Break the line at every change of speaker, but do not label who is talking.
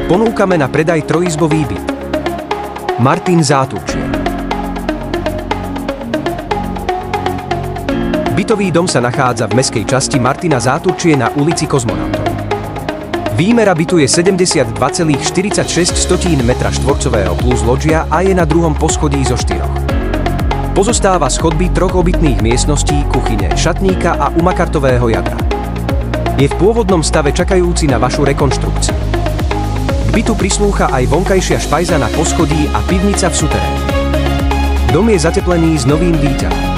Ponúkame na predaj trojizbový byt. Martin Záturčie. Bytový dom sa nachádza v mestskej časti Martina Záturčie na ulici Kozmonautov. Výmera bytu je 72,46 m2 plus lodžia a je na druhom poschodí zo 4. Pozostáva z chodby 3 obytných miestností, kuchyne, šatníka a umakartového jadra. Je v pôvodnom stave čakajúci na vašu rekonštrukciu. K bytu prislúcha aj vonkajšia špajza na poschodí a pivnica v suteréne. Dom je zateplený s novým výťahom.